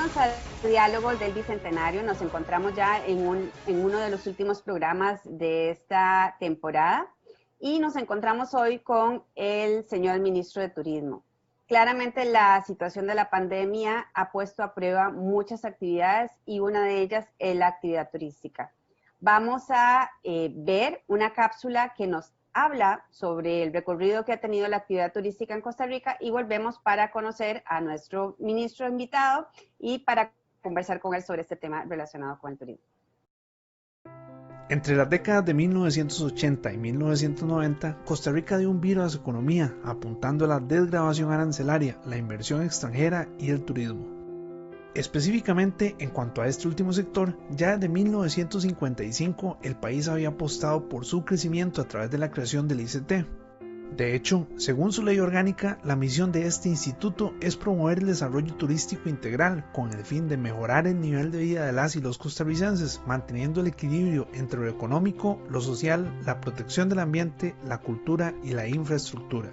Bienvenidos a Diálogos del Bicentenario. Nos encontramos ya en uno de los últimos programas de esta temporada y nos encontramos hoy con el señor ministro de Turismo. Claramente la situación de la pandemia ha puesto a prueba muchas actividades y una de ellas es la actividad turística. Vamos a ver una cápsula que nos habla sobre el recorrido que ha tenido la actividad turística en Costa Rica y volvemos para conocer a nuestro ministro invitado y para conversar con él sobre este tema relacionado con el turismo. Entre las décadas de 1980 y 1990, Costa Rica dio un giro a su economía, apuntando a la desgravación arancelaria, la inversión extranjera y el turismo. Específicamente, en cuanto a este último sector, ya desde 1955 el país había apostado por su crecimiento a través de la creación del ICT. De hecho, según su ley orgánica, la misión de este instituto es promover el desarrollo turístico integral con el fin de mejorar el nivel de vida de las y los costarricenses, manteniendo el equilibrio entre lo económico, lo social, la protección del ambiente, la cultura y la infraestructura.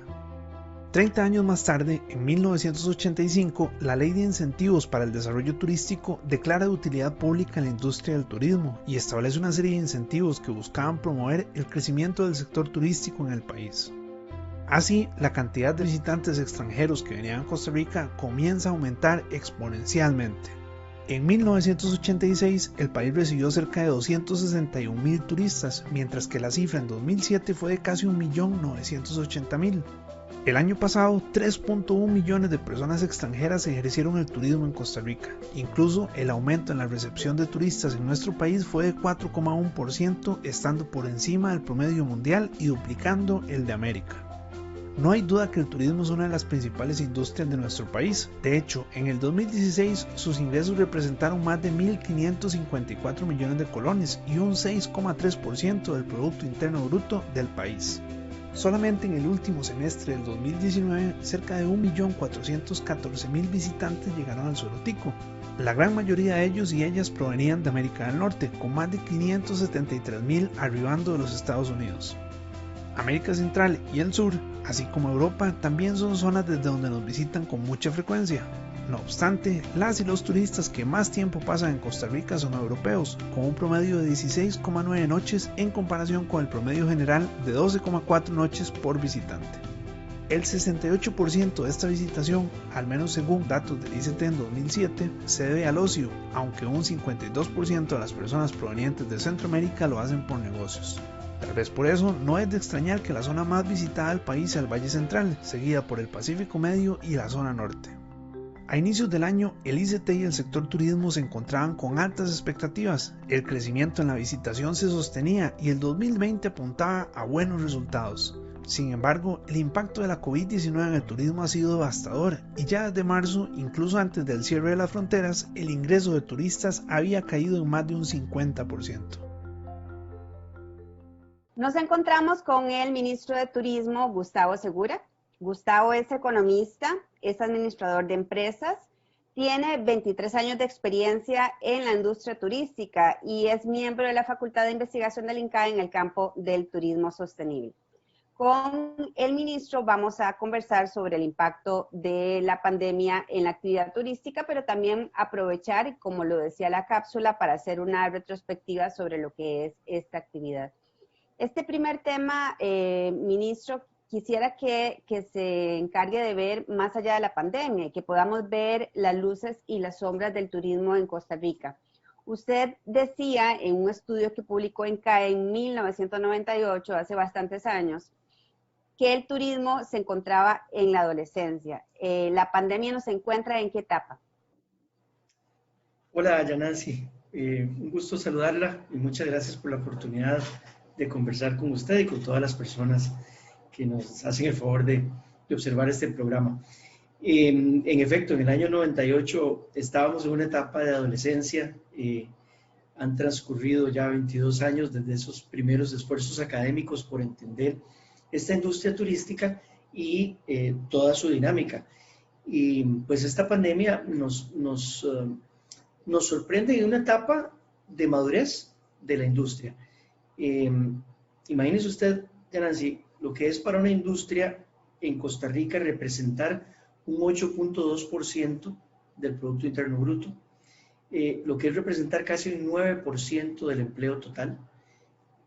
30 años más tarde, en 1985, la Ley de Incentivos para el Desarrollo Turístico declara de utilidad pública la industria del turismo y establece una serie de incentivos que buscaban promover el crecimiento del sector turístico en el país. Así, la cantidad de visitantes extranjeros que venían a Costa Rica comienza a aumentar exponencialmente. En 1986, el país recibió cerca de 261,000 turistas, mientras que la cifra en 2007 fue de casi 1.980.000. El año pasado, 3.1 millones de personas extranjeras ejercieron el turismo en Costa Rica. Incluso el aumento en la recepción de turistas en nuestro país fue de 4,1%, estando por encima del promedio mundial y duplicando el de América. No hay duda que el turismo es una de las principales industrias de nuestro país. De hecho, en el 2016 sus ingresos representaron más de 1.554 millones de colones y un 6,3% del Producto Interno Bruto del país. Solamente en el último semestre del 2019, cerca de 1.414.000 visitantes llegaron al suelo tico. La gran mayoría de ellos y ellas provenían de América del Norte, con más de 573.000 arribando de los Estados Unidos. América Central y el Sur, así como Europa, también son zonas desde donde nos visitan con mucha frecuencia. No obstante, las y los turistas que más tiempo pasan en Costa Rica son europeos, con un promedio de 16,9 noches en comparación con el promedio general de 12,4 noches por visitante. El 68% de esta visitación, al menos según datos del ICT en 2007, se debe al ocio, aunque un 52% de las personas provenientes de Centroamérica lo hacen por negocios. Tal vez por eso no es de extrañar que la zona más visitada del país sea el Valle Central, seguida por el Pacífico Medio y la zona norte. A inicios del año, el ICT y el sector turismo se encontraban con altas expectativas, el crecimiento en la visitación se sostenía y el 2020 apuntaba a buenos resultados. Sin embargo, el impacto de la COVID-19 en el turismo ha sido devastador y ya desde marzo, incluso antes del cierre de las fronteras, el ingreso de turistas había caído en más de un 50%. Nos encontramos con el ministro de Turismo, Gustavo Segura. Gustavo es economista, es administrador de empresas, tiene 23 años de experiencia en la industria turística y es miembro de la Facultad de Investigación del INCAE en el campo del turismo sostenible. Con el ministro vamos a conversar sobre el impacto de la pandemia en la actividad turística, pero también aprovechar, como lo decía la cápsula, para hacer una retrospectiva sobre lo que es esta actividad. Este primer tema, ministro, quisiera que se encargue de ver más allá de la pandemia y que podamos ver las luces y las sombras del turismo en Costa Rica. Usted decía en un estudio que publicó en CAE en 1998, hace bastantes años, que el turismo se encontraba en la adolescencia. ¿La pandemia nos encuentra en qué etapa? Hola, Yanancy. Un gusto saludarla y muchas gracias por la oportunidad de conversar con usted y con todas las personas que nos hacen el favor de observar este programa. En efecto, en el año 98 estábamos en una etapa de adolescencia. Han transcurrido ya 22 años desde esos primeros esfuerzos académicos por entender esta industria turística y toda su dinámica. Y pues esta pandemia nos sorprende en una etapa de madurez de la industria. Imagínese usted, Nancy, lo que es para una industria en Costa Rica representar un 8,2% del Producto Interno Bruto, lo que es representar casi un 9% del empleo total.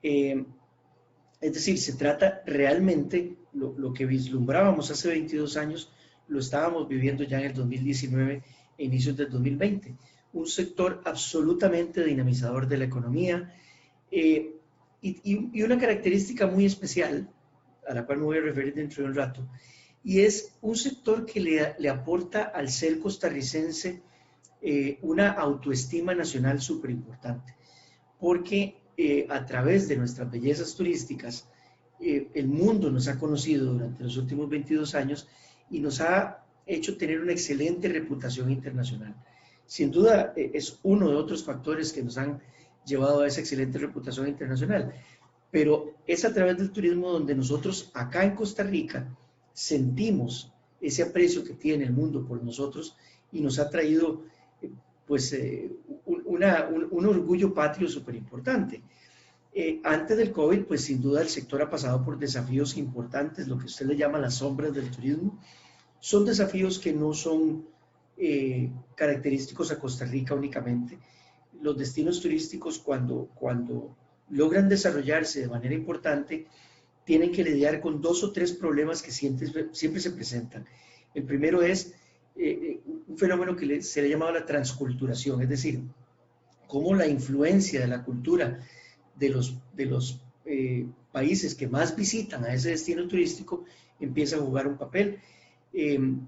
Es decir, se trata realmente, lo que vislumbrábamos hace 22 años, lo estábamos viviendo ya en el 2019 e inicios del 2020. Un sector absolutamente dinamizador de la economía y una característica muy especial, a la cual me voy a referir dentro de un rato, y es un sector que le aporta al ser costarricense una autoestima nacional súper importante, porque a través de nuestras bellezas turísticas, el mundo nos ha conocido durante los últimos 22 años y nos ha hecho tener una excelente reputación internacional. Sin duda, es uno de otros factores que nos han llevado a esa excelente reputación internacional, pero es a través del turismo donde nosotros acá en Costa Rica sentimos ese aprecio que tiene el mundo por nosotros y nos ha traído un orgullo patrio súper importante. Antes del COVID, pues sin duda el sector ha pasado por desafíos importantes, lo que usted le llama las sombras del turismo. Son desafíos que no son característicos a Costa Rica únicamente. Los destinos turísticos cuando logran desarrollarse de manera importante, tienen que lidiar con 2 o 3 problemas que siempre se presentan. El primero es un fenómeno que se le ha llamado la transculturación, es decir, cómo la influencia de la cultura de los países que más visitan a ese destino turístico empieza a jugar un papel.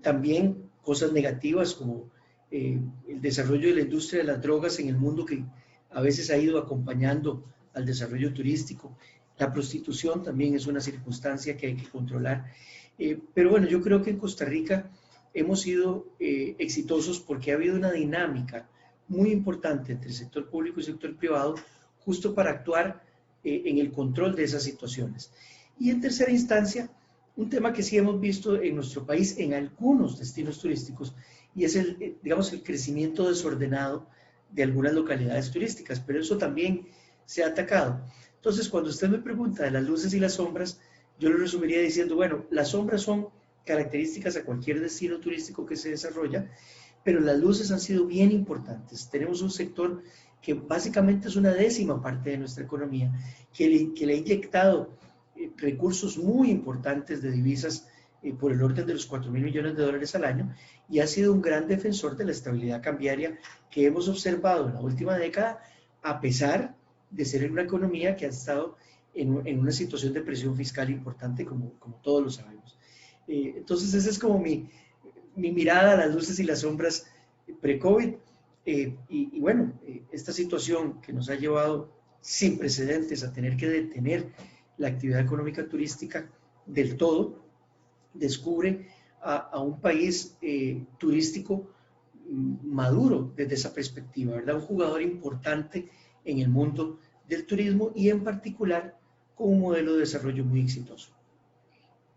También cosas negativas como el desarrollo de la industria de las drogas en el mundo, que a veces ha ido acompañando al desarrollo turístico. La prostitución también es una circunstancia que hay que controlar. Pero bueno, yo creo que en Costa Rica hemos sido exitosos porque ha habido una dinámica muy importante entre el sector público y el sector privado, justo para actuar en el control de esas situaciones. Y en tercera instancia, un tema que sí hemos visto en nuestro país en algunos destinos turísticos, y es digamos, el crecimiento desordenado de algunas localidades turísticas, pero eso también se ha atacado. Entonces, cuando usted me pregunta de las luces y las sombras, yo lo resumiría diciendo, bueno, las sombras son características a cualquier destino turístico que se desarrolla, pero las luces han sido bien importantes. Tenemos un sector que básicamente es una décima parte de nuestra economía, que le ha inyectado recursos muy importantes de divisas por el orden de los 4.000 millones de dólares al año, y ha sido un gran defensor de la estabilidad cambiaria que hemos observado en la última década, a pesar de ser una economía que ha estado en una situación de presión fiscal importante, como todos lo sabemos. Entonces, esa es como mi mirada a las luces y las sombras pre-COVID. Y bueno, esta situación que nos ha llevado sin precedentes a tener que detener la actividad económica turística del todo, descubre a un país turístico maduro desde esa perspectiva, ¿verdad? Un jugador importante en el mundo del turismo y en particular con un modelo de desarrollo muy exitoso.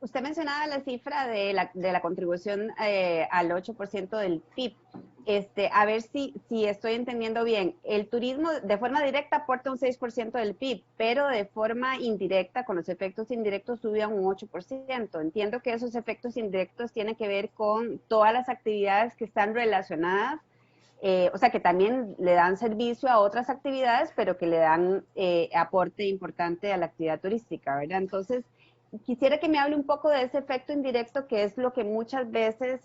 Usted mencionaba la cifra de la contribución al 8% del PIB. A ver si estoy entendiendo bien. El turismo de forma directa aporta un 6% del PIB, pero de forma indirecta, con los efectos indirectos, sube a un 8%. Entiendo que esos efectos indirectos tienen que ver con todas las actividades que están relacionadas, o sea, que también le dan servicio a otras actividades, pero que le dan aporte importante a la actividad turística, ¿verdad? Entonces, quisiera que me hable un poco de ese efecto indirecto, que es lo que muchas veces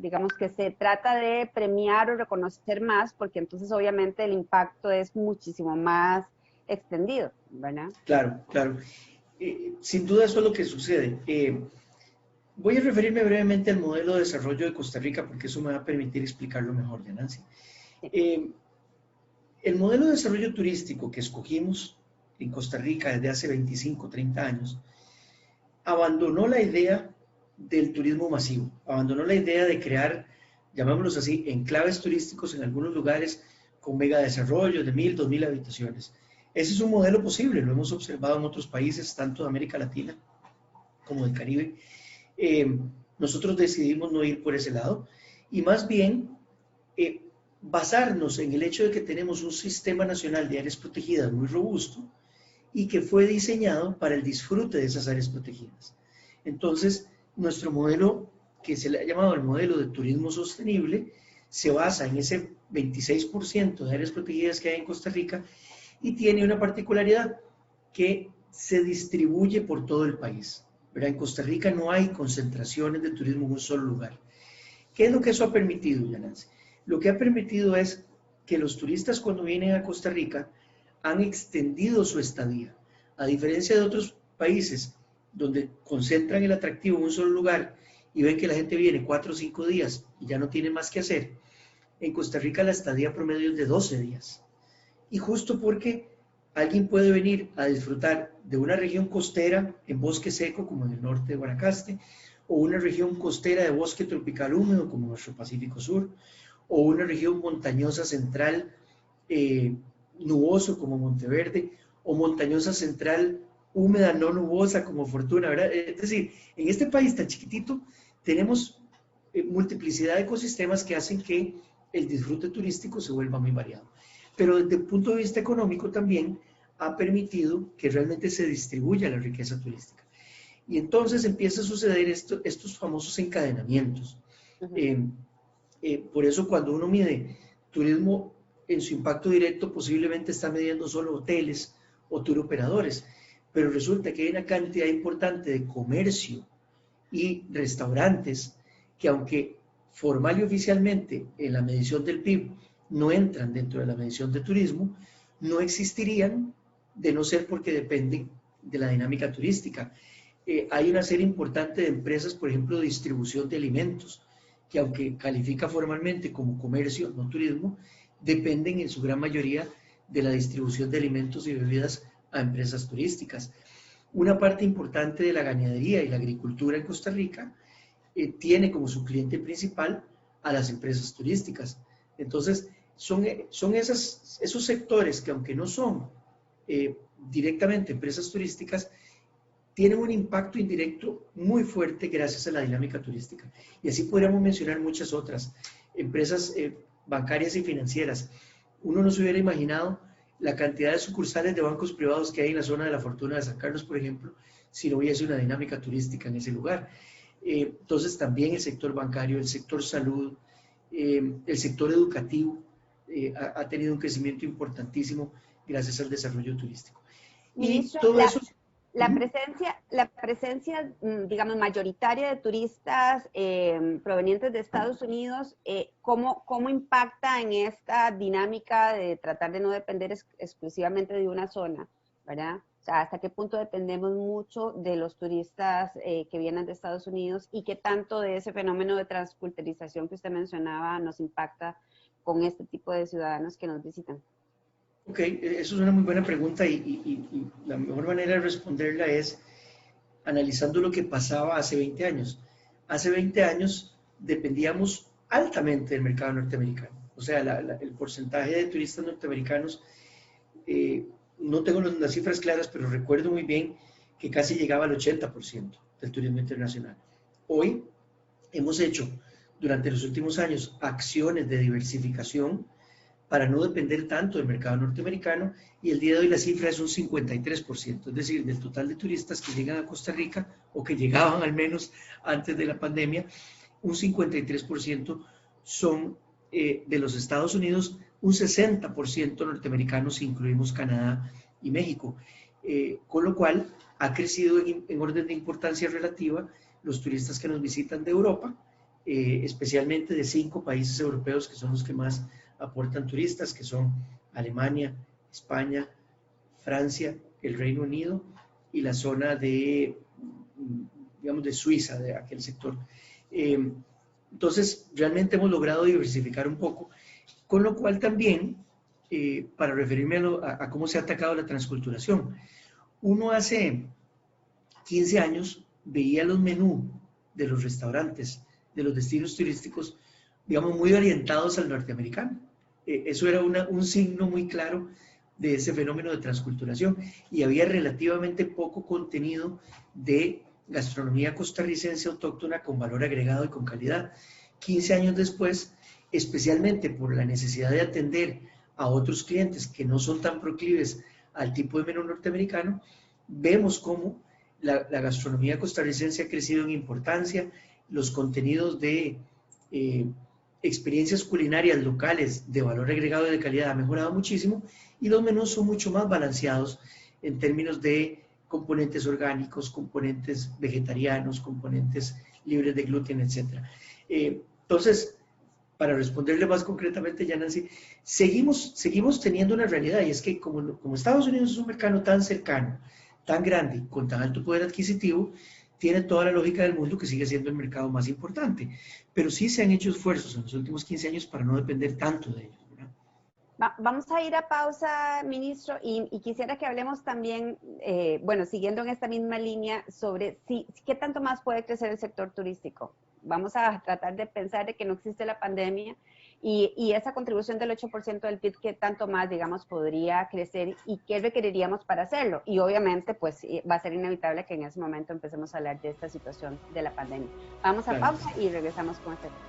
digamos que se trata de premiar o reconocer más, porque entonces obviamente el impacto es muchísimo más extendido, ¿verdad? Claro, claro. Sin duda eso es lo que sucede. Voy a referirme brevemente al modelo de desarrollo de Costa Rica, porque eso me va a permitir explicarlo mejor, ya, Nancy. El modelo de desarrollo turístico que escogimos en Costa Rica desde hace 25, 30 años, abandonó la idea del turismo masivo, abandonó la idea de crear, llamémoslos así, enclaves turísticos en algunos lugares con mega desarrollos de 1.000, 2.000 habitaciones. Ese es un modelo posible, lo hemos observado en otros países, tanto de América Latina como del Caribe. Nosotros decidimos no ir por ese lado y más bien basarnos en el hecho de que tenemos un sistema nacional de áreas protegidas muy robusto y que fue diseñado para el disfrute de esas áreas protegidas. Entonces, nuestro modelo, que se le ha llamado el modelo de turismo sostenible, se basa en ese 26% de áreas protegidas que hay en Costa Rica y tiene una particularidad que se distribuye por todo el país, ¿verdad? En Costa Rica no hay concentraciones de turismo en un solo lugar. ¿Qué es lo que eso ha permitido, Yanansi? Lo que ha permitido es que los turistas cuando vienen a Costa Rica han extendido su estadía. A diferencia de otros países donde concentran el atractivo en un solo lugar y ven que la gente viene 4 o 5 días y ya no tiene más que hacer, en Costa Rica la estadía promedio es de 12 días. Y justo porque alguien puede venir a disfrutar de una región costera en bosque seco, como en el norte de Guanacaste, o una región costera de bosque tropical húmedo, como nuestro Pacífico Sur, o una región montañosa central nuboso, como Monteverde, o montañosa central húmeda no nubosa, como Fortuna, ¿verdad? Es decir, en este país tan chiquitito tenemos multiplicidad de ecosistemas que hacen que el disfrute turístico se vuelva muy variado. Pero desde el punto de vista económico también ha permitido que realmente se distribuya la riqueza turística. Y entonces empieza a suceder estos famosos encadenamientos. Por eso cuando uno mide turismo en su impacto directo, posiblemente está midiendo solo hoteles o tour operadores, pero resulta que hay una cantidad importante de comercio y restaurantes que, aunque formal y oficialmente en la medición del PIB no entran dentro de la medición de turismo, no existirían de no ser porque dependen de la dinámica turística. Hay una serie importante de empresas, por ejemplo, de distribución de alimentos, que aunque califica formalmente como comercio, no turismo, dependen en su gran mayoría de la distribución de alimentos y bebidas a empresas turísticas. Una parte importante de la ganadería y la agricultura en Costa Rica tiene como su cliente principal a las empresas turísticas. Entonces, son esos sectores que, aunque no son directamente empresas turísticas, tienen un impacto indirecto muy fuerte gracias a la dinámica turística. Y así podríamos mencionar muchas otras empresas bancarias y financieras. Uno no se hubiera imaginado la cantidad de sucursales de bancos privados que hay en la zona de la Fortuna de San Carlos, por ejemplo, si no hubiese una dinámica turística en ese lugar. Entonces, también el sector bancario, el sector salud, el sector educativo ha tenido un crecimiento importantísimo gracias al desarrollo turístico. Ministro, y todo eso... La presencia, digamos, mayoritaria de turistas provenientes de Estados Unidos, ¿cómo impacta en esta dinámica de tratar de no depender exclusivamente de una zona, ¿verdad? O sea, ¿hasta qué punto dependemos mucho de los turistas que vienen de Estados Unidos y qué tanto de ese fenómeno de transculturización que usted mencionaba nos impacta con este tipo de ciudadanos que nos visitan? Ok, eso es una muy buena pregunta y la mejor manera de responderla es analizando lo que pasaba hace 20 años. Hace 20 años dependíamos altamente del mercado norteamericano. O sea, el porcentaje de turistas norteamericanos, no tengo las cifras claras, pero recuerdo muy bien que casi llegaba al 80% del turismo internacional. Hoy hemos hecho, durante los últimos años, acciones de diversificación para no depender tanto del mercado norteamericano, y el día de hoy la cifra es un 53%, es decir, del total de turistas que llegan a Costa Rica, o que llegaban al menos antes de la pandemia, un 53% son de los Estados Unidos, un 60% norteamericanos, si incluimos Canadá y México, con lo cual ha crecido en orden de importancia relativa los turistas que nos visitan de Europa, especialmente de 5 países europeos que son los que más aportan turistas, que son Alemania, España, Francia, el Reino Unido y la zona de, digamos, de Suiza, de aquel sector. Entonces, realmente hemos logrado diversificar un poco, con lo cual también, para referirme a cómo se ha atacado la transculturación, uno hace 15 años veía los menús de los restaurantes, de los destinos turísticos, digamos, muy orientados al norteamericano. Eso era un signo muy claro de ese fenómeno de transculturación, y había relativamente poco contenido de gastronomía costarricense autóctona con valor agregado y con calidad. 15 años después, especialmente por la necesidad de atender a otros clientes que no son tan proclives al tipo de menú norteamericano, vemos cómo la gastronomía costarricense ha crecido en importancia, los contenidos de experiencias culinarias locales de valor agregado y de calidad ha mejorado muchísimo, y los menús son mucho más balanceados en términos de componentes orgánicos, componentes vegetarianos, componentes libres de gluten, etc. Entonces, para responderle más concretamente, ya Nancy, seguimos teniendo una realidad, y es que como Estados Unidos es un mercado tan cercano, tan grande, con tan alto poder adquisitivo, tiene toda la lógica del mundo que sigue siendo el mercado más importante. Pero sí se han hecho esfuerzos en los últimos 15 años para no depender tanto de ellos, ¿verdad? Vamos a ir a pausa, ministro, y quisiera que hablemos también, bueno, siguiendo en esta misma línea, sobre qué tanto más puede crecer el sector turístico. Vamos a tratar de pensar de que no existe la pandemia y esa contribución del 8% del PIB, qué tanto más, digamos, podría crecer y qué requeriríamos para hacerlo. Y obviamente, pues, va a ser inevitable que en ese momento empecemos a hablar de esta situación de la pandemia. Vamos a pausa y regresamos con este tema.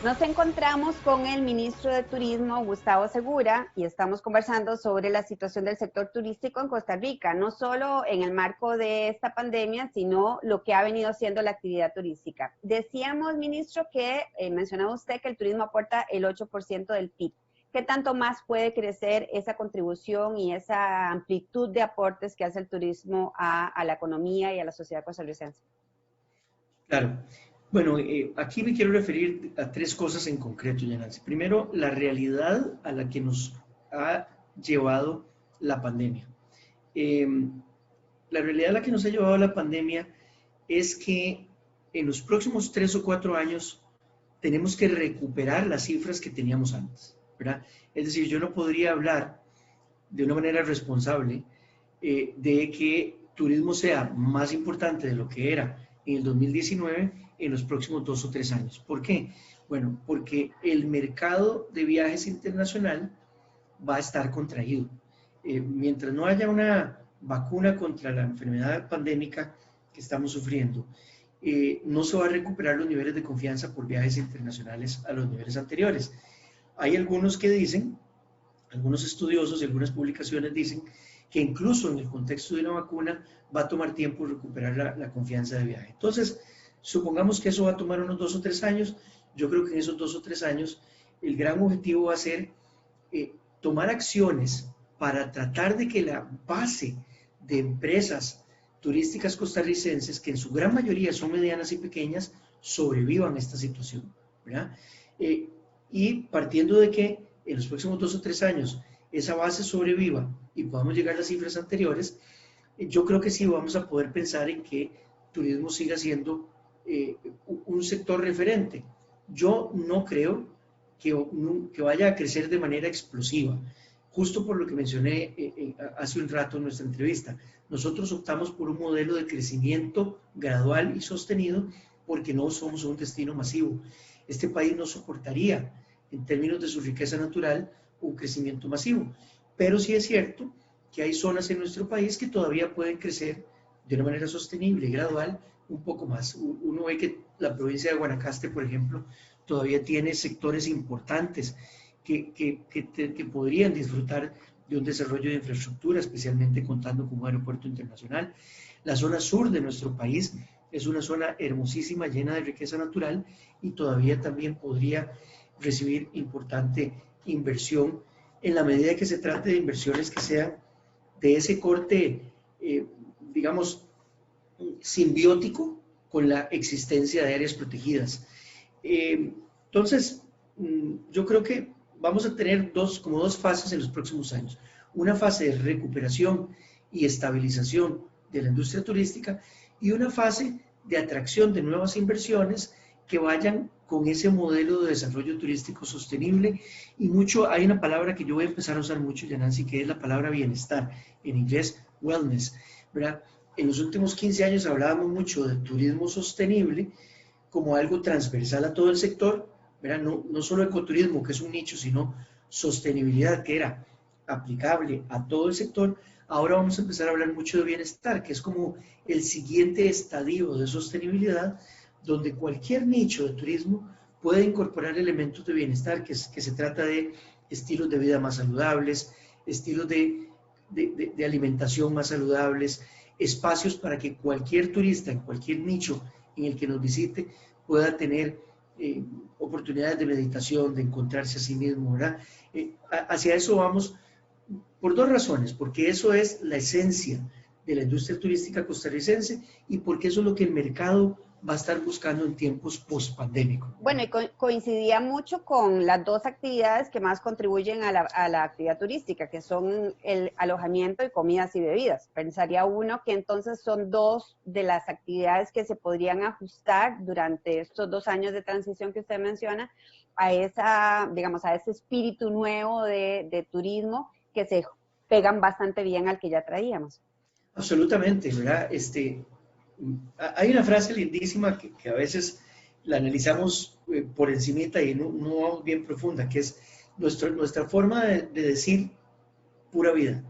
Nos encontramos con el ministro de Turismo, Gustavo Segura, y estamos conversando sobre la situación del sector turístico en Costa Rica, no solo en el marco de esta pandemia, sino lo que ha venido siendo la actividad turística. Decíamos, ministro, que mencionaba usted que el turismo aporta el 8% del PIB. ¿Qué tanto más puede crecer esa contribución y esa amplitud de aportes que hace el turismo a la economía y a la sociedad costarricense? Claro. Bueno, aquí me quiero referir a tres cosas en concreto, Yanansi. Primero, la realidad a la que nos ha llevado la pandemia. La realidad a la que nos ha llevado la pandemia es que en los próximos 3 o 4 años tenemos que recuperar las cifras que teníamos antes, ¿verdad? Es decir, yo no podría hablar de una manera responsable de que turismo sea más importante de lo que era en el 2019 en los próximos 2 o 3 años. ¿Por qué? Bueno, porque el mercado de viajes internacional va a estar contraído. Mientras no haya una vacuna contra la enfermedad pandémica que estamos sufriendo, no se va a recuperar los niveles de confianza por viajes internacionales a los niveles anteriores. Hay algunos que dicen, algunos estudiosos y algunas publicaciones dicen que incluso en el contexto de una vacuna va a tomar tiempo recuperar la confianza de viaje. Entonces, supongamos que eso va a tomar unos 2 o 3 años. Yo creo que en esos 2 o 3 años el gran objetivo va a ser tomar acciones para tratar de que la base de empresas turísticas costarricenses, que en su gran mayoría son medianas y pequeñas, sobrevivan a esta situación, ¿verdad? Y partiendo de que en los próximos 2 o 3 años esa base sobreviva y podamos llegar a las cifras anteriores, yo creo que sí vamos a poder pensar en que turismo siga siendo un sector referente. Yo no creo que vaya a crecer de manera explosiva, justo por lo que mencioné hace un rato en nuestra entrevista. Nosotros optamos por un modelo de crecimiento gradual y sostenido porque no somos un destino masivo. Este país no soportaría, en términos de su riqueza natural, un crecimiento masivo. Pero sí es cierto que hay zonas en nuestro país que todavía pueden crecer de una manera sostenible y gradual un poco más. Uno ve que la provincia de Guanacaste, por ejemplo, todavía tiene sectores importantes que podrían disfrutar de un desarrollo de infraestructura, especialmente contando con un aeropuerto internacional. La zona sur de nuestro país es una zona hermosísima, llena de riqueza natural, y todavía también podría recibir importante inversión en la medida que se trate de inversiones que sean de ese corte, digamos, simbiótico con la existencia de áreas protegidas. Entonces, yo creo que vamos a tener como dos fases en los próximos años. Una fase de recuperación y estabilización de la industria turística y una fase de atracción de nuevas inversiones que vayan con ese modelo de desarrollo turístico sostenible. Y hay una palabra que yo voy a empezar a usar mucho, Yanansi, que es la palabra bienestar, en inglés wellness, ¿verdad? En los últimos 15 años hablábamos mucho de turismo sostenible como algo transversal a todo el sector, ¿verdad? No solo ecoturismo, que es un nicho, sino sostenibilidad, que era aplicable a todo el sector. Ahora vamos a empezar a hablar mucho de bienestar, que es como el siguiente estadio de sostenibilidad, donde cualquier nicho de turismo puede incorporar elementos de bienestar, que se trata de estilos de vida más saludables, estilos de alimentación más saludables, espacios para que cualquier turista en cualquier nicho en el que nos visite pueda tener oportunidades de meditación, de encontrarse a sí mismo, ¿verdad? Hacia eso vamos por dos razones, porque eso es la esencia de la industria turística costarricense y porque eso es lo que el mercado va a estar buscando en tiempos post-pandémicos. Bueno, y coincidía mucho con las dos actividades que más contribuyen a la actividad turística, que son el alojamiento y comidas y bebidas. Pensaría uno que entonces son dos de las actividades que se podrían ajustar durante estos 2 años de transición que usted menciona a digamos, a ese espíritu nuevo de turismo que se pegan bastante bien al que ya traíamos. Absolutamente, ¿verdad? Hay una frase lindísima que a veces la analizamos por encimita y no vamos bien profunda, que es nuestra forma de decir pura vida,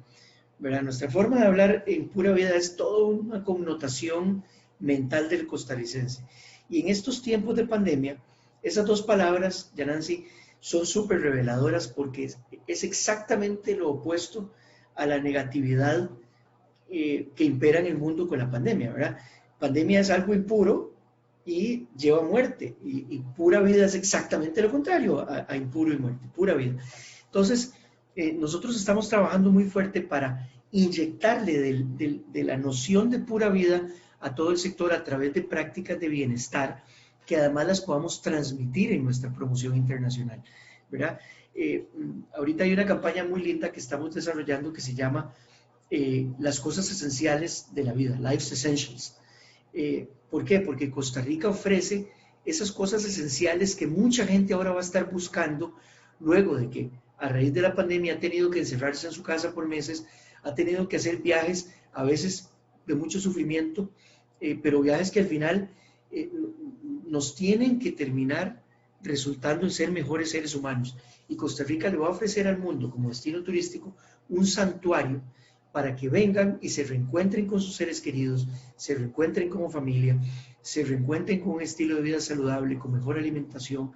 ¿verdad? Nuestra forma de hablar en pura vida es toda una connotación mental del costarricense. Y en estos tiempos de pandemia, esas dos palabras, Yanansi, son súper reveladoras porque es exactamente lo opuesto a la negatividad que impera en el mundo con la pandemia, ¿verdad? Pandemia es algo impuro y lleva muerte, y pura vida es exactamente lo contrario a impuro y muerte, pura vida. Entonces, nosotros estamos trabajando muy fuerte para inyectarle de la noción de pura vida a todo el sector a través de prácticas de bienestar que además las podamos transmitir en nuestra promoción internacional, ¿verdad? Ahorita hay una campaña muy linda que estamos desarrollando que se llama las cosas esenciales de la vida, Life's Essentials. ¿Por qué? Porque Costa Rica ofrece esas cosas esenciales que mucha gente ahora va a estar buscando luego de que a raíz de la pandemia ha tenido que encerrarse en su casa por meses, ha tenido que hacer viajes a veces de mucho sufrimiento, pero viajes que al final nos tienen que terminar resultando en ser mejores seres humanos. Y Costa Rica le va a ofrecer al mundo como destino turístico un santuario para que vengan y se reencuentren con sus seres queridos, se reencuentren como familia, se reencuentren con un estilo de vida saludable, con mejor alimentación,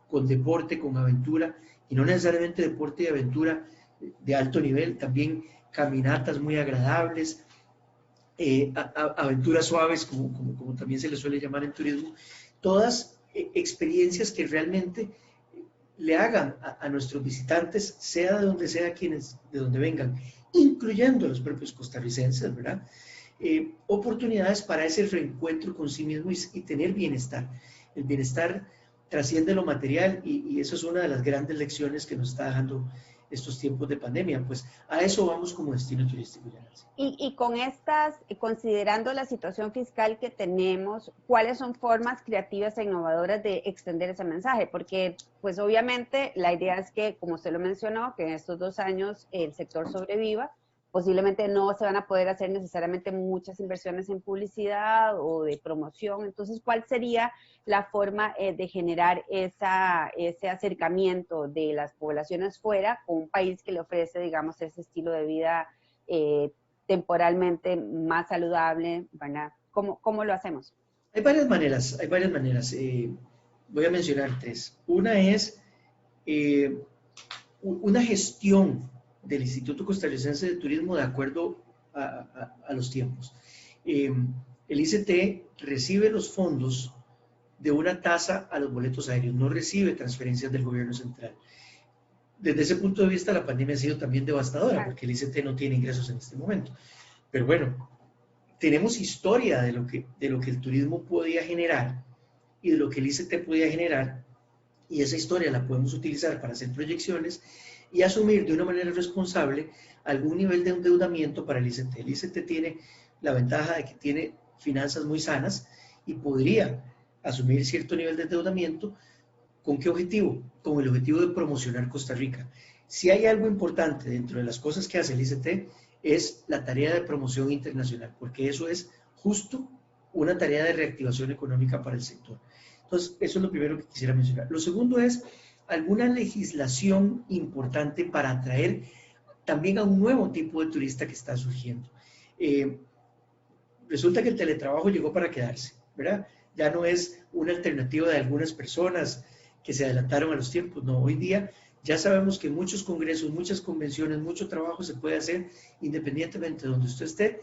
con deporte, con aventura, y no necesariamente deporte y aventura de alto nivel, también caminatas muy agradables, aventuras suaves, como también se les suele llamar en turismo, todas experiencias que realmente le hagan a nuestros visitantes, sea de donde sea de donde vengan, incluyendo a los propios costarricenses, ¿verdad? Oportunidades para ese reencuentro con sí mismo y tener bienestar. El bienestar trasciende lo material y eso es una de las grandes lecciones que nos está dejando estos tiempos de pandemia. Pues a eso vamos como destino turístico. Y con considerando la situación fiscal que tenemos, ¿cuáles son formas creativas e innovadoras de extender ese mensaje? Porque, pues obviamente, la idea es que, como usted lo mencionó, que en estos 2 años el sector sobreviva. Posiblemente no se van a poder hacer necesariamente muchas inversiones en publicidad o de promoción. Entonces, ¿cuál sería la forma de generar ese acercamiento de las poblaciones fuera con un país que le ofrece, digamos, ese estilo de vida temporalmente más saludable, ¿verdad? ¿Cómo lo hacemos? Hay varias maneras, voy a mencionar 3. Una es una gestión del Instituto Costarricense de Turismo de acuerdo a los tiempos. El ICT recibe los fondos de una tasa a los boletos aéreos, no recibe transferencias del gobierno central. Desde ese punto de vista, la pandemia ha sido también devastadora, porque el ICT no tiene ingresos en este momento. Pero bueno, tenemos historia de lo que el turismo podía generar y de lo que el ICT podía generar, y esa historia la podemos utilizar para hacer proyecciones y asumir de una manera responsable algún nivel de endeudamiento para el ICT. El ICT tiene la ventaja de que tiene finanzas muy sanas y podría asumir cierto nivel de endeudamiento. ¿Con qué objetivo? Con el objetivo de promocionar Costa Rica. Si hay algo importante dentro de las cosas que hace el ICT, es la tarea de promoción internacional, porque eso es justo una tarea de reactivación económica para el sector. Entonces, eso es lo primero que quisiera mencionar. Lo segundo es alguna legislación importante para atraer también a un nuevo tipo de turista que está surgiendo. Resulta que el teletrabajo llegó para quedarse, ¿verdad? Ya no es una alternativa de algunas personas que se adelantaron a los tiempos. No, hoy día ya sabemos que muchos congresos, muchas convenciones, mucho trabajo se puede hacer independientemente de donde usted esté,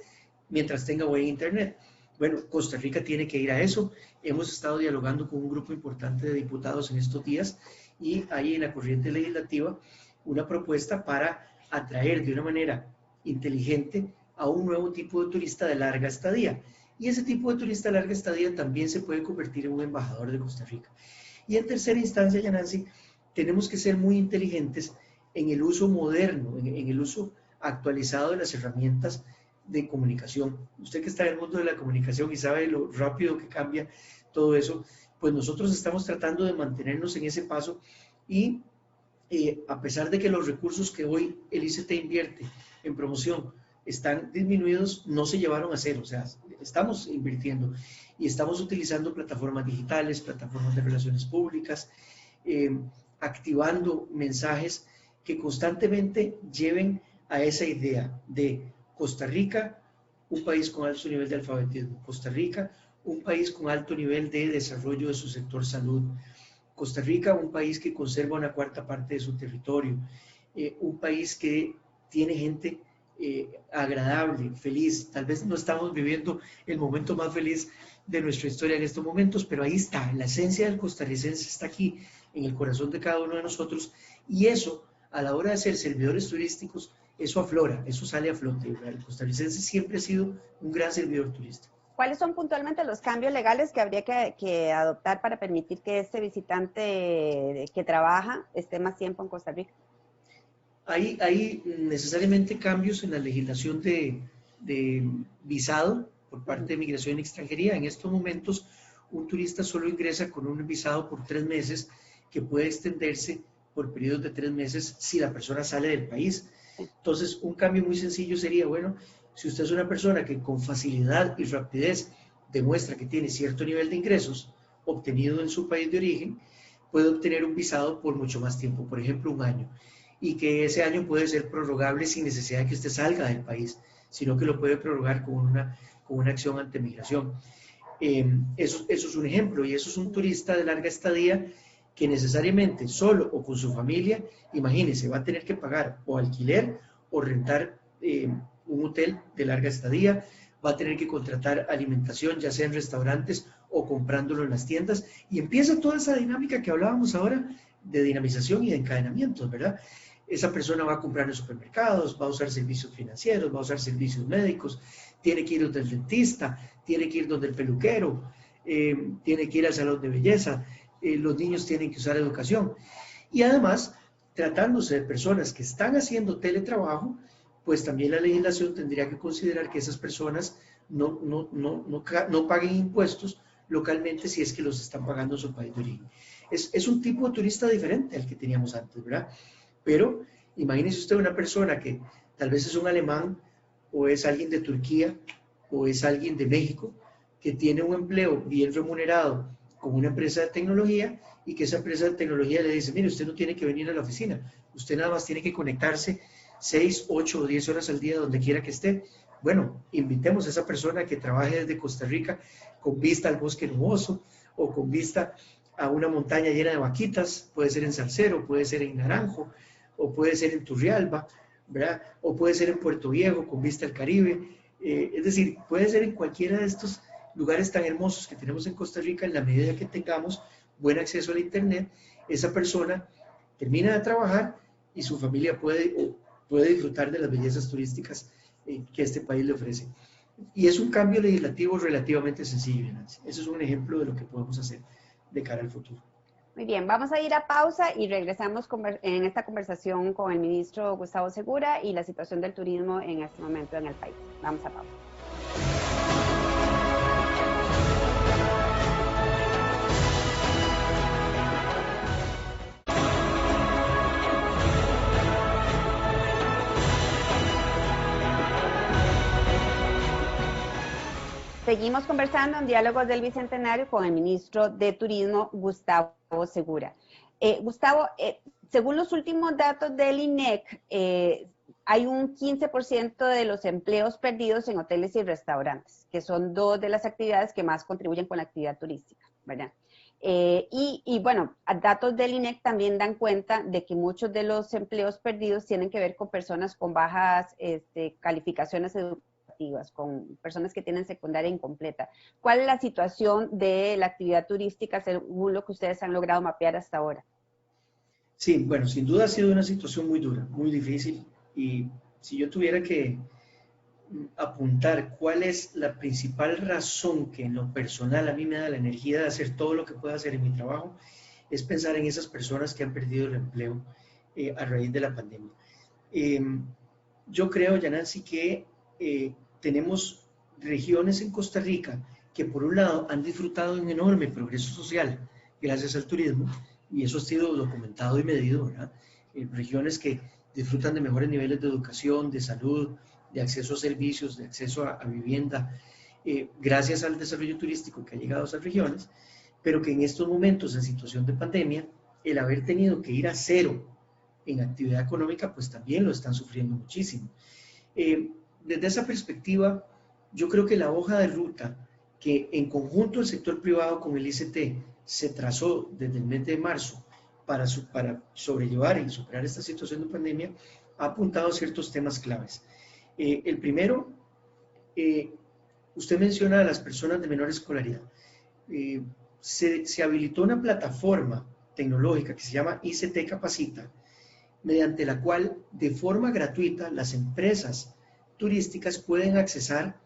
mientras tenga buen internet. Bueno, Costa Rica tiene que ir a eso. Hemos estado dialogando con un grupo importante de diputados en estos días y hay en la corriente legislativa una propuesta para atraer de una manera inteligente a un nuevo tipo de turista de larga estadía. Y ese tipo de turista de larga estadía también se puede convertir en un embajador de Costa Rica. Y en tercera instancia, Yanansi, tenemos que ser muy inteligentes en el uso moderno, en el uso actualizado de las herramientas de comunicación. Usted que está en el mundo de la comunicación y sabe lo rápido que cambia todo eso, pues nosotros estamos tratando de mantenernos en ese paso y a pesar de que los recursos que hoy el ICT invierte en promoción están disminuidos, no se llevaron a cero, o sea, estamos invirtiendo y estamos utilizando plataformas digitales, plataformas de relaciones públicas, activando mensajes que constantemente lleven a esa idea de Costa Rica, un país con alto nivel de alfabetismo, Costa Rica, un país con alto nivel de desarrollo de su sector salud, Costa Rica, un país que conserva una cuarta parte de su territorio, un país que tiene gente agradable, feliz. Tal vez no estamos viviendo el momento más feliz de nuestra historia en estos momentos, pero ahí está, la esencia del costarricense está aquí, en el corazón de cada uno de nosotros, y eso, a la hora de ser servidores turísticos, eso aflora, eso sale a flote. El costarricense siempre ha sido un gran servidor turístico. ¿Cuáles son puntualmente los cambios legales que habría que adoptar para permitir que este visitante que trabaja esté más tiempo en Costa Rica? Hay necesariamente cambios en la legislación de visado por parte de Migración y Extranjería. En estos momentos, un turista solo ingresa con un visado por 3 meses, que puede extenderse por periodos de 3 meses si la persona sale del país. Entonces, un cambio muy sencillo sería, bueno, si usted es una persona que con facilidad y rapidez demuestra que tiene cierto nivel de ingresos obtenido en su país de origen, puede obtener un visado por mucho más tiempo, por ejemplo, 1 año, y que ese año puede ser prorrogable sin necesidad de que usted salga del país, sino que lo puede prorrogar con una acción ante migración. Eso es un ejemplo, y eso es un turista de larga estadía que necesariamente solo o con su familia, imagínense, va a tener que pagar o alquiler o rentar un hotel de larga estadía, va a tener que contratar alimentación, ya sea en restaurantes o comprándolo en las tiendas, y empieza toda esa dinámica que hablábamos ahora de dinamización y de encadenamientos, ¿verdad? Esa persona va a comprar en supermercados, va a usar servicios financieros, va a usar servicios médicos, tiene que ir donde el dentista, tiene que ir donde el peluquero, tiene que ir al salón de belleza, los niños tienen que usar educación. Y además, tratándose de personas que están haciendo teletrabajo, pues también la legislación tendría que considerar que esas personas no paguen impuestos localmente si es que los están pagando en su país de origen. Es un tipo de turista diferente al que teníamos antes, ¿verdad? Pero imagínese usted una persona que tal vez es un alemán, o es alguien de Turquía, o es alguien de México, que tiene un empleo bien remunerado con una empresa de tecnología, y que esa empresa de tecnología le dice, mire, usted no tiene que venir a la oficina, usted nada más tiene que conectarse 6, 8 o 10 horas al día donde quiera que esté. Bueno, invitemos a esa persona que trabaje desde Costa Rica con vista al bosque nuboso, o con vista a una montaña llena de vaquitas, puede ser en Salcero, puede ser en Naranjo, o puede ser en Turrialba, ¿verdad? O puede ser en Puerto Viejo con vista al Caribe. Es decir, puede ser en cualquiera de estos lugares tan hermosos que tenemos en Costa Rica. En la medida que tengamos buen acceso al internet, esa persona termina de trabajar y su familia puede disfrutar de las bellezas turísticas que este país le ofrece. Y es un cambio legislativo relativamente sencillo, Nancy. Eso es un ejemplo de lo que podemos hacer de cara al futuro. Muy bien, vamos a ir a pausa y regresamos en esta conversación con el ministro Gustavo Segura y la situación del turismo en este momento en el país. Vamos a pausa. Seguimos conversando en Diálogos del Bicentenario con el ministro de Turismo, Gustavo Segura. Gustavo, según los últimos datos del INEC, hay un 15% de los empleos perdidos en hoteles y restaurantes, que son 2 de las actividades que más contribuyen con la actividad turística, ¿verdad? Bueno, datos del INEC también dan cuenta de que muchos de los empleos perdidos tienen que ver con personas con bajas calificaciones educativas, con personas que tienen secundaria incompleta. ¿Cuál es la situación de la actividad turística según lo que ustedes han logrado mapear hasta ahora? Sí, bueno, sin duda ha sido una situación muy dura, muy difícil, y si yo tuviera que apuntar cuál es la principal razón que en lo personal a mí me da la energía de hacer todo lo que pueda hacer en mi trabajo, es pensar en esas personas que han perdido el empleo a raíz de la pandemia. Yo creo, Yanansi, que tenemos regiones en Costa Rica que por un lado han disfrutado de un enorme progreso social gracias al turismo, y eso ha sido documentado y medido, ¿verdad? Regiones que disfrutan de mejores niveles de educación, de salud, de acceso a servicios, de acceso a vivienda, gracias al desarrollo turístico que ha llegado a esas regiones, pero que en estos momentos, en situación de pandemia, el haber tenido que ir a cero en actividad económica, pues también lo están sufriendo muchísimo. Desde esa perspectiva, yo creo que la hoja de ruta que en conjunto el sector privado con el ICT se trazó desde el mes de marzo para sobrellevar y superar esta situación de pandemia, ha apuntado a ciertos temas claves. El primero, usted menciona a las personas de menor escolaridad. Se habilitó una plataforma tecnológica que se llama ICT Capacita, mediante la cual de forma gratuita las empresas turísticas pueden accesar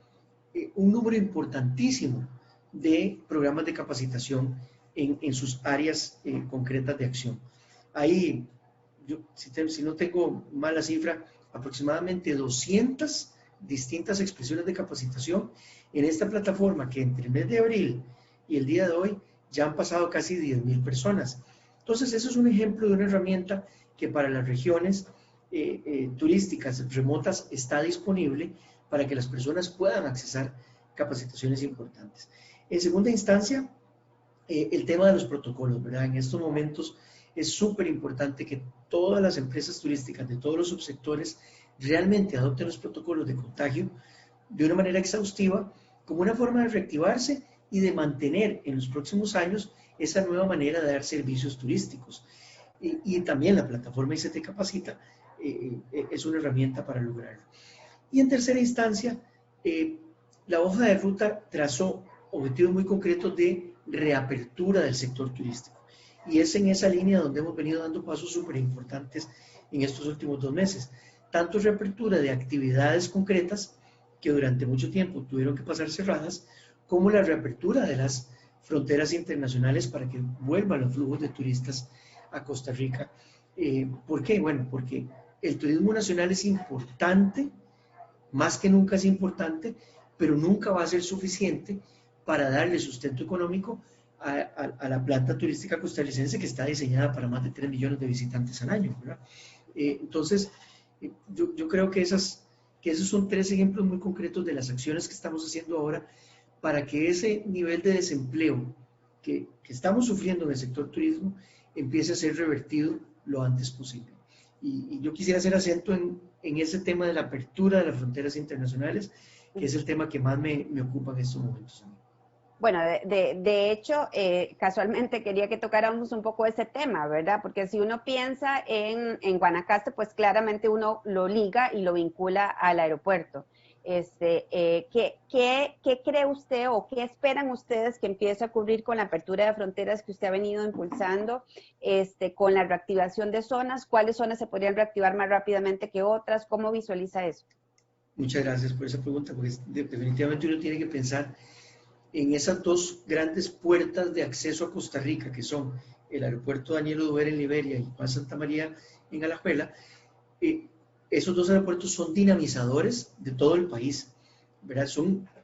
un número importantísimo de programas de capacitación en sus áreas concretas de acción. Ahí, si no tengo mala cifra, aproximadamente 200 distintas expresiones de capacitación en esta plataforma que entre el mes de abril y el día de hoy ya han pasado casi 10,000 personas. Entonces, eso es un ejemplo de una herramienta que para las regiones turísticas remotas está disponible para que las personas puedan accesar capacitaciones importantes. En segunda instancia, el tema de los protocolos, ¿verdad? En estos momentos es súper importante que todas las empresas turísticas de todos los subsectores realmente adopten los protocolos de contagio de una manera exhaustiva, como una forma de reactivarse y de mantener en los próximos años esa nueva manera de dar servicios turísticos. Y también la plataforma ICT Capacita es una herramienta para lograrlo. Y en tercera instancia, la hoja de ruta trazó objetivos muy concretos de reapertura del sector turístico. Y es en esa línea donde hemos venido dando pasos súper importantes en estos últimos 2 meses. Tanto reapertura de actividades concretas que durante mucho tiempo tuvieron que pasar cerradas, como la reapertura de las fronteras internacionales para que vuelvan los flujos de turistas a Costa Rica. ¿Por qué? Bueno, porque el turismo nacional es importante, más que nunca es importante, pero nunca va a ser suficiente para darle sustento económico a la planta turística costarricense que está diseñada para más de 3 millones de visitantes al año, ¿verdad? Entonces, yo creo que esos son 3 ejemplos muy concretos de las acciones que estamos haciendo ahora para que ese nivel de desempleo que estamos sufriendo en el sector turismo empiece a ser revertido lo antes posible. Y yo quisiera hacer acento en ese tema de la apertura de las fronteras internacionales, que es el tema que más me ocupa en estos momentos. Bueno, de hecho, casualmente quería que tocáramos un poco ese tema, ¿verdad? Porque si uno piensa en Guanacaste, pues claramente uno lo liga y lo vincula al aeropuerto. ¿Qué cree usted o qué esperan ustedes que empiece a ocurrir con la apertura de fronteras que usted ha venido impulsando, con la reactivación de zonas? ¿Cuáles zonas se podrían reactivar más rápidamente que otras? ¿Cómo visualiza eso? Muchas gracias por esa pregunta, porque definitivamente uno tiene que pensar en esas 2 grandes puertas de acceso a Costa Rica, que son el aeropuerto Daniel Oduber en Liberia y Juan Santa María en Alajuela. Esos 2 aeropuertos son dinamizadores de todo el país, ¿verdad?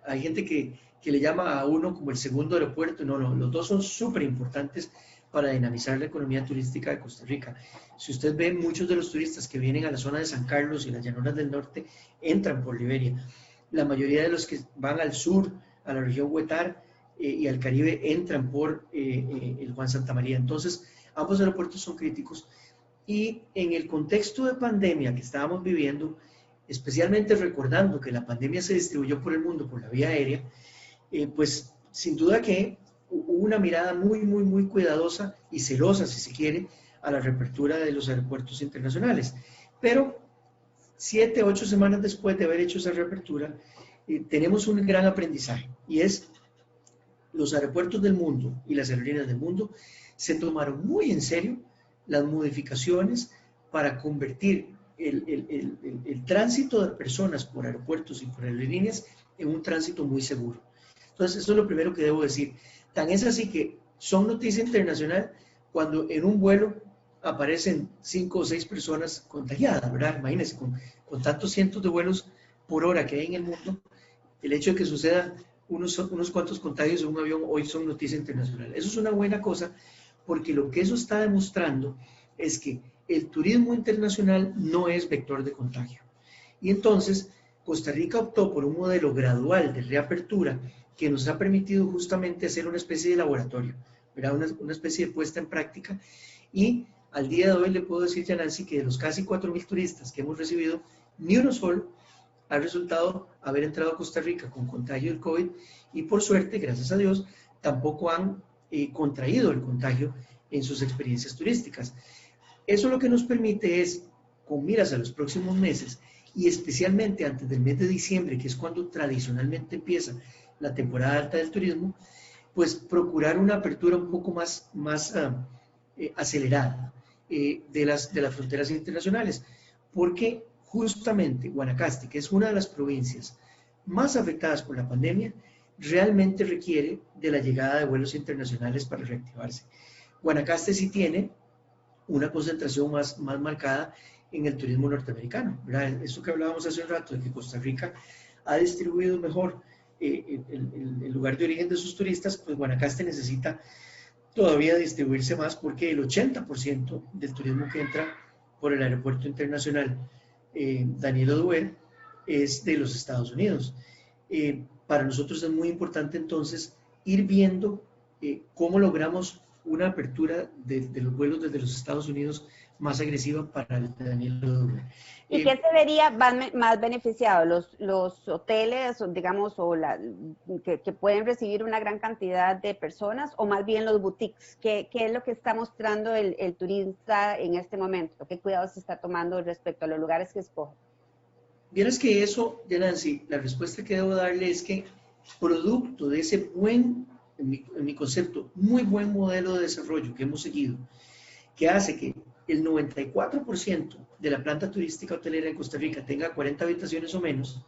Hay gente que le llama a uno como el segundo aeropuerto. No, los 2 son súper importantes para dinamizar la economía turística de Costa Rica. Si usted ve, muchos de los turistas que vienen a la zona de San Carlos y las llanuras del norte entran por Liberia. La mayoría de los que van al sur, a la región Huetar y al Caribe, entran por el Juan Santa María. Entonces, ambos aeropuertos son críticos. Y en el contexto de pandemia que estábamos viviendo, especialmente recordando que la pandemia se distribuyó por el mundo por la vía aérea, pues sin duda que hubo una mirada muy cuidadosa y celosa, si se quiere, a la reapertura de los aeropuertos internacionales. Pero 7, 8 semanas después de haber hecho esa reapertura, tenemos un gran aprendizaje, y es los aeropuertos del mundo y las aerolíneas del mundo se tomaron muy en serio las modificaciones para convertir el tránsito de personas por aeropuertos y por aerolíneas en un tránsito muy seguro. Entonces, eso es lo primero que debo decir. Tan es así que son noticia internacional cuando en un vuelo aparecen 5 o 6 personas contagiadas, ¿verdad? Imagínense, con tantos cientos de vuelos por hora que hay en el mundo, el hecho de que sucedan unos cuantos contagios en un avión hoy son noticia internacional. Eso es una buena cosa, porque lo que eso está demostrando es que el turismo internacional no es vector de contagio. Y entonces, Costa Rica optó por un modelo gradual de reapertura que nos ha permitido justamente hacer una especie de laboratorio, ¿verdad? Una especie de puesta en práctica. Y al día de hoy le puedo decir, ya Nancy, que de los casi 4.000 turistas que hemos recibido, ni uno solo ha resultado haber entrado a Costa Rica con contagio del COVID, y por suerte, gracias a Dios, tampoco han contraído el contagio en sus experiencias turísticas. Eso lo que nos permite es, con miras a los próximos meses, y especialmente antes del mes de diciembre, que es cuando tradicionalmente empieza la temporada alta del turismo, pues procurar una apertura un poco más acelerada de las fronteras internacionales, porque justamente Guanacaste, que es una de las provincias más afectadas por la pandemia, realmente requiere de la llegada de vuelos internacionales para reactivarse. Guanacaste sí tiene una concentración más marcada en el turismo norteamericano, ¿verdad? Eso que hablábamos hace un rato, de que Costa Rica ha distribuido mejor el lugar de origen de sus turistas, pues Guanacaste necesita todavía distribuirse más, porque el 80% del turismo que entra por el aeropuerto internacional Daniel Oduber es de los Estados Unidos. Para nosotros es muy importante entonces ir viendo cómo logramos una apertura de los vuelos desde los Estados Unidos más agresiva para el Daniel Oduber. ¿Y qué se vería más beneficiado? ¿Los hoteles, digamos, que pueden recibir una gran cantidad de personas, o más bien los boutiques? ¿Qué es lo que está mostrando el turista en este momento? ¿Qué cuidados se está tomando respecto a los lugares que escoge? Vieras que eso, Nancy, la respuesta que debo darle es que, producto de ese buen, en mi concepto, muy buen modelo de desarrollo que hemos seguido, que hace que el 94% de la planta turística hotelera en Costa Rica tenga 40 habitaciones o menos,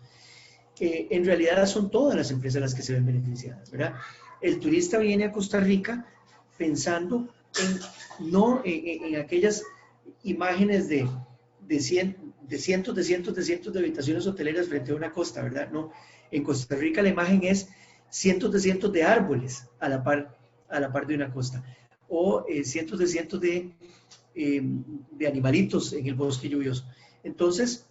en realidad son todas las empresas las que se ven beneficiadas, ¿verdad? El turista viene a Costa Rica pensando no en aquellas imágenes de cientos de habitaciones hoteleras frente a una costa, ¿verdad? No, en Costa Rica la imagen es cientos de árboles a la par de una costa, o cientos de animalitos en el bosque lluvioso. Entonces,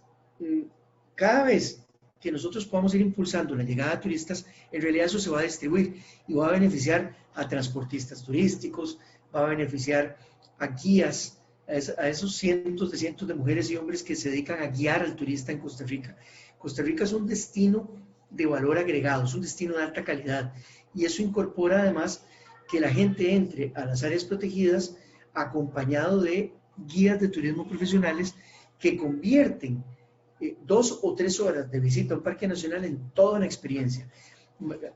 cada vez que nosotros podamos ir impulsando la llegada de turistas, en realidad eso se va a distribuir y va a beneficiar a transportistas turísticos, va a beneficiar a guías, a esos cientos de mujeres y hombres que se dedican a guiar al turista en Costa Rica. Costa Rica es un destino de valor agregado, es un destino de alta calidad, y eso incorpora además que la gente entre a las áreas protegidas acompañado de guías de turismo profesionales que convierten 2 o 3 horas de visita a un parque nacional en toda una experiencia.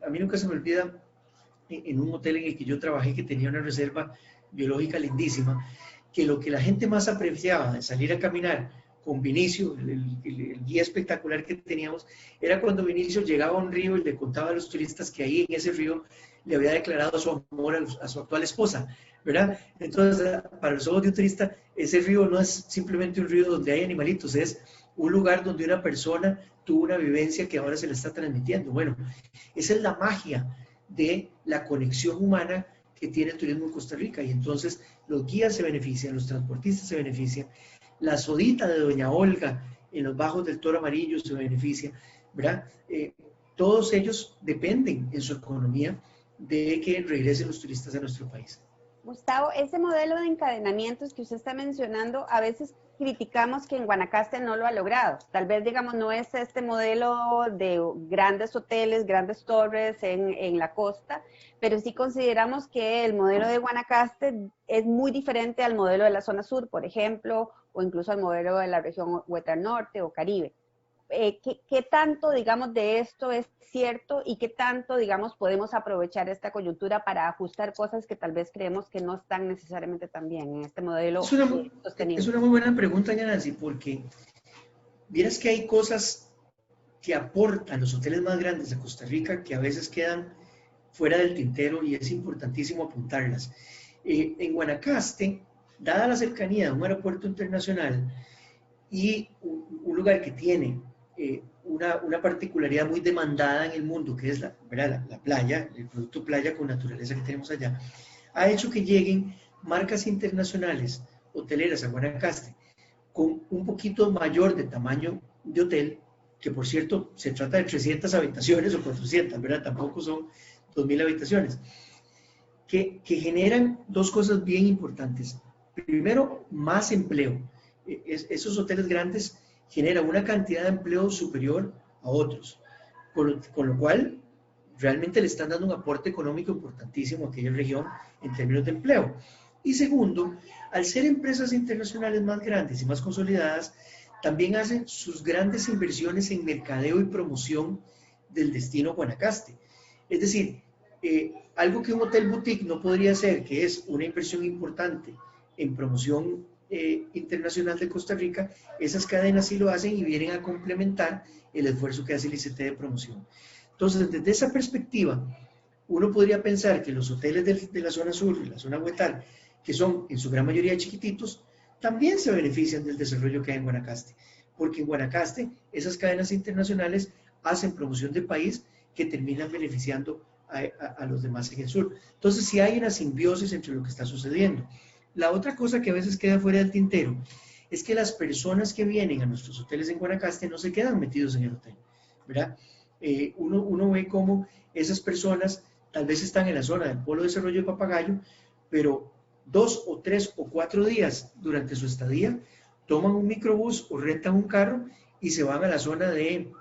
A mí nunca se me olvida en un hotel en el que yo trabajé, que tenía una reserva biológica lindísima, que lo que la gente más apreciaba de salir a caminar con Vinicio, el guía espectacular que teníamos, era cuando Vinicio llegaba a un río y le contaba a los turistas que ahí en ese río le había declarado su amor a su actual esposa, ¿verdad? Entonces, para los ojos de un turista, ese río no es simplemente un río donde hay animalitos, es un lugar donde una persona tuvo una vivencia que ahora se le está transmitiendo. Bueno, esa es la magia de la conexión humana que tiene el turismo en Costa Rica, y entonces los guías se benefician, los transportistas se benefician, la sodita de Doña Olga en los bajos del Toro Amarillo se beneficia, ¿verdad? Todos ellos dependen en su economía de que regresen los turistas a nuestro país. Gustavo, ese modelo de encadenamientos que usted está mencionando, a veces criticamos que en Guanacaste no lo ha logrado. Tal vez, digamos, no es este modelo de grandes hoteles, grandes torres en la costa, pero sí consideramos que el modelo de Guanacaste es muy diferente al modelo de la zona sur, por ejemplo, o incluso al modelo de la región Huetar Norte o Caribe. ¿Qué tanto, digamos, de esto es cierto y qué tanto, digamos, podemos aprovechar esta coyuntura para ajustar cosas que tal vez creemos que no están necesariamente tan bien en este modelo sostenible? Es una muy buena pregunta, Nancy, porque vieras que hay cosas que aportan los hoteles más grandes de Costa Rica que a veces quedan fuera del tintero y es importantísimo apuntarlas. En Guanacaste, dada la cercanía de un aeropuerto internacional y un lugar que tiene una particularidad muy demandada en el mundo, que es la playa, el producto playa con naturaleza que tenemos allá, ha hecho que lleguen marcas internacionales hoteleras a Guanacaste con un poquito mayor de tamaño de hotel, que por cierto se trata de 300 habitaciones o 400, ¿verdad? Tampoco son 2.000 habitaciones, que generan dos cosas bien importantes. Primero, más empleo. Esos hoteles grandes generan una cantidad de empleo superior a otros, con lo cual realmente le están dando un aporte económico importantísimo a aquella región en términos de empleo. Y segundo, al ser empresas internacionales más grandes y más consolidadas, también hacen sus grandes inversiones en mercadeo y promoción del destino Guanacaste. Es decir, algo que un hotel boutique no podría hacer, que es una inversión importante en promoción internacional de Costa Rica, esas cadenas sí lo hacen y vienen a complementar el esfuerzo que hace el ICT de promoción. Entonces, desde esa perspectiva, uno podría pensar que los hoteles de la zona sur, de la zona huetal, que son en su gran mayoría chiquititos, también se benefician del desarrollo que hay en Guanacaste, porque en Guanacaste esas cadenas internacionales hacen promoción del país que terminan beneficiando a los demás en el sur. Entonces, sí hay una simbiosis entre lo que está sucediendo. La otra cosa que a veces queda fuera del tintero es que las personas que vienen a nuestros hoteles en Guanacaste no se quedan metidos en el hotel, ¿verdad? Uno ve cómo esas personas tal vez están en la zona del Polo de Desarrollo de Papagayo, pero 2 o 3 o 4 días durante su estadía toman un microbús o rentan un carro y se van a la zona del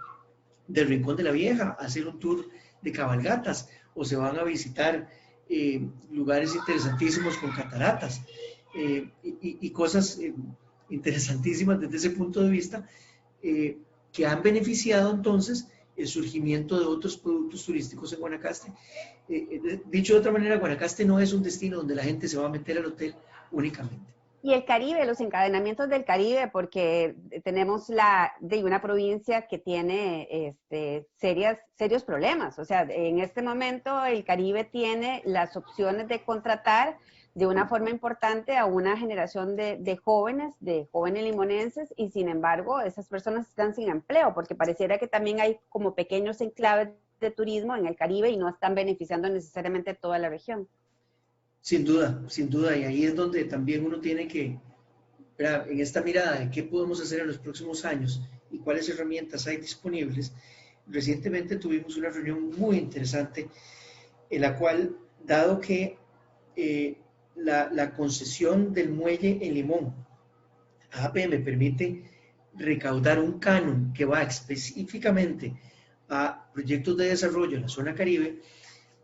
Rincón de la Vieja a hacer un tour de cabalgatas o se van a visitar lugares interesantísimos con cataratas y cosas interesantísimas desde ese punto de vista que han beneficiado entonces el surgimiento de otros productos turísticos en Guanacaste. Dicho de otra manera, Guanacaste no es un destino donde la gente se va a meter al hotel únicamente. Y el Caribe, los encadenamientos del Caribe, porque tenemos una provincia que tiene serios problemas. O sea, en este momento el Caribe tiene las opciones de contratar de una forma importante a una generación de jóvenes limonenses, y sin embargo esas personas están sin empleo, porque pareciera que también hay como pequeños enclaves de turismo en el Caribe y no están beneficiando necesariamente toda la región. Sin duda, y ahí es donde también uno tiene que, en esta mirada de qué podemos hacer en los próximos años y cuáles herramientas hay disponibles. Recientemente tuvimos una reunión muy interesante en la cual, dado que la concesión del muelle en Limón a APM permite recaudar un canon que va específicamente a proyectos de desarrollo en la zona Caribe,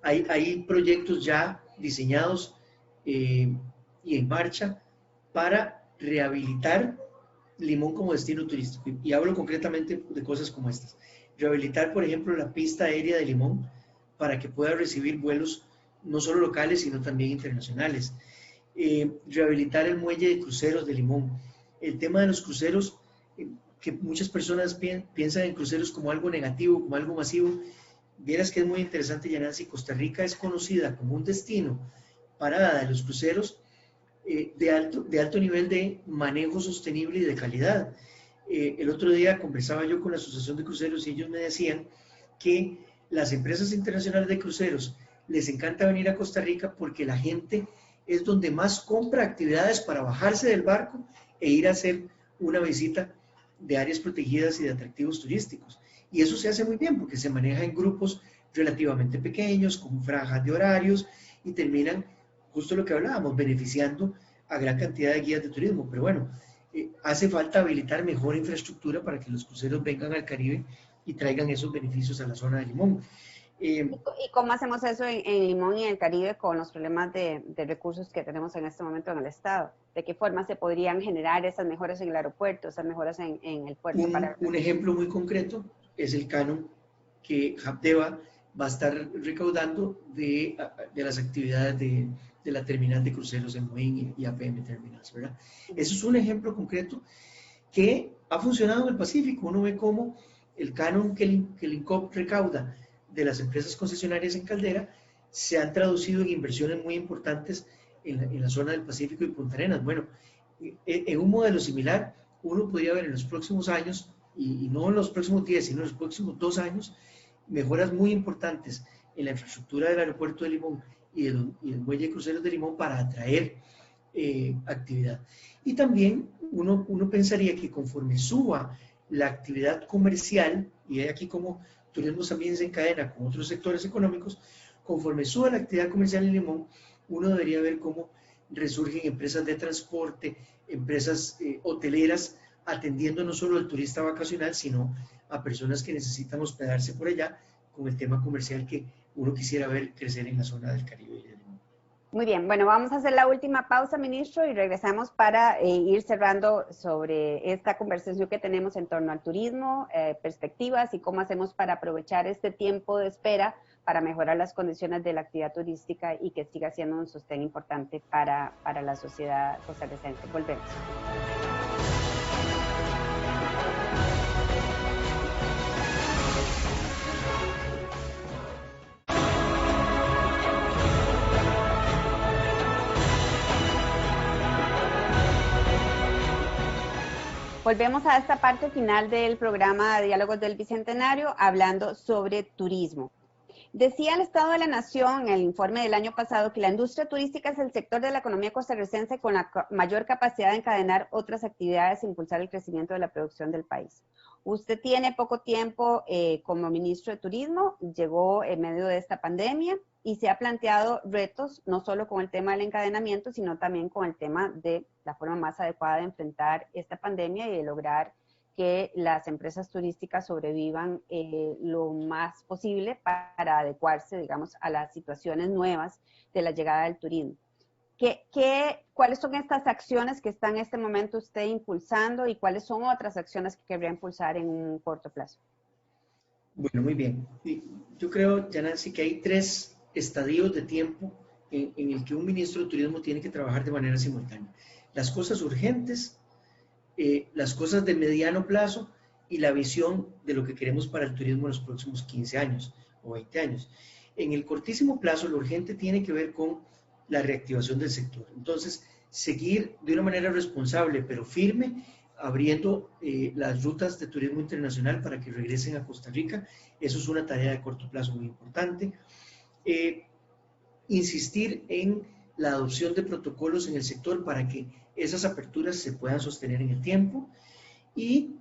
hay proyectos ya diseñados y en marcha para rehabilitar Limón como destino turístico. Y hablo concretamente de cosas como estas. Rehabilitar, por ejemplo, la pista aérea de Limón para que pueda recibir vuelos no solo locales, sino también internacionales. Rehabilitar el muelle de cruceros de Limón. El tema de los cruceros, que muchas personas piensan en cruceros como algo negativo, como algo masivo. Vieras que es muy interesante, Yanansi. Costa Rica es conocida como un destino parada de los cruceros de alto nivel de manejo sostenible y de calidad. El otro día conversaba yo con la Asociación de Cruceros y ellos me decían que las empresas internacionales de cruceros les encanta venir a Costa Rica porque la gente es donde más compra actividades para bajarse del barco e ir a hacer una visita de áreas protegidas y de atractivos turísticos. Y eso se hace muy bien porque se maneja en grupos relativamente pequeños, con franjas de horarios, y terminan, justo lo que hablábamos, beneficiando a gran cantidad de guías de turismo. Pero bueno, hace falta habilitar mejor infraestructura para que los cruceros vengan al Caribe y traigan esos beneficios a la zona de Limón. ¿Y cómo hacemos eso en Limón y en el Caribe con los problemas de recursos que tenemos en este momento en el Estado? ¿De qué forma se podrían generar esas mejoras en el aeropuerto, esas mejoras en el puerto? Un ejemplo muy concreto es el canon que Habdeba va a estar recaudando de las actividades de la terminal de cruceros en Moín y APM Terminals, ¿verdad? Eso es un ejemplo concreto que ha funcionado en el Pacífico. Uno ve cómo el canon que el INCOP recauda de las empresas concesionarias en Caldera se han traducido en inversiones muy importantes en la zona del Pacífico y Punta Arenas. Bueno, en un modelo similar, uno podría ver en los próximos años, y no en los próximos 10, sino en los próximos 2 años, mejoras muy importantes en la infraestructura del aeropuerto de Limón y el muelle de cruceros de Limón para atraer actividad. Y también uno pensaría que conforme suba la actividad comercial, y hay aquí como turismo también se encadena con otros sectores económicos, conforme suba la actividad comercial en Limón, uno debería ver cómo resurgen empresas de transporte, empresas hoteleras, atendiendo no solo al turista vacacional, sino a personas que necesitan hospedarse por allá con el tema comercial que uno quisiera ver crecer en la zona del Caribe y de Limón. Muy bien, bueno, vamos a hacer la última pausa, ministro, y regresamos para ir cerrando sobre esta conversación que tenemos en torno al turismo, perspectivas y cómo hacemos para aprovechar este tiempo de espera para mejorar las condiciones de la actividad turística y que siga siendo un sostén importante para la sociedad costarricense. Volvemos. Volvemos a esta parte final del programa de Diálogos del Bicentenario, hablando sobre turismo. Decía el Estado de la Nación en el informe del año pasado que la industria turística es el sector de la economía costarricense con la mayor capacidad de encadenar otras actividades e impulsar el crecimiento de la producción del país. Usted tiene poco tiempo como ministro de Turismo, llegó en medio de esta pandemia y se ha planteado retos, no solo con el tema del encadenamiento, sino también con el tema de la forma más adecuada de enfrentar esta pandemia y de lograr que las empresas turísticas sobrevivan lo más posible para adecuarse, digamos, a las situaciones nuevas de la llegada del turismo. ¿Cuáles son estas acciones que está en este momento usted impulsando y cuáles son otras acciones que querría impulsar en un corto plazo? Bueno, muy bien. Yo creo, Yanancy, que hay 3 estadios de tiempo en el que un ministro de Turismo tiene que trabajar de manera simultánea. Las cosas urgentes, las cosas de mediano plazo y la visión de lo que queremos para el turismo en los próximos 15 años o 20 años. En el cortísimo plazo, lo urgente tiene que ver con la reactivación del sector. Entonces, seguir de una manera responsable, pero firme, abriendo las rutas de turismo internacional para que regresen a Costa Rica. Eso es una tarea de corto plazo muy importante. Insistir en la adopción de protocolos en el sector para que esas aperturas se puedan sostener en el tiempo. Y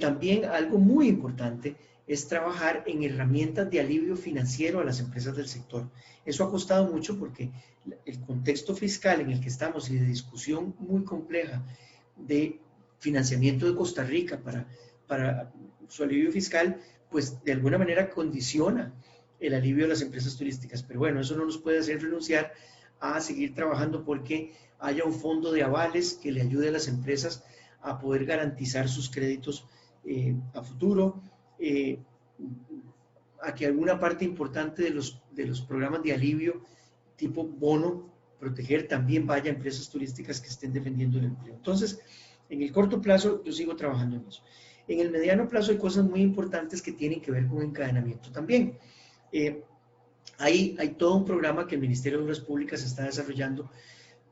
también algo muy importante es trabajar en herramientas de alivio financiero a las empresas del sector. Eso ha costado mucho porque el contexto fiscal en el que estamos y de discusión muy compleja de financiamiento de Costa Rica para su alivio fiscal, pues de alguna manera condiciona el alivio de las empresas turísticas. Pero bueno, eso no nos puede hacer renunciar a seguir trabajando porque haya un fondo de avales que le ayude a las empresas a poder garantizar sus créditos a futuro, a que alguna parte importante de los programas de alivio tipo bono, proteger, también vaya a empresas turísticas que estén defendiendo el empleo. Entonces, en el corto plazo yo sigo trabajando en eso. En el mediano plazo hay cosas muy importantes que tienen que ver con encadenamiento también. Hay todo un programa que el Ministerio de Obras Públicas está desarrollando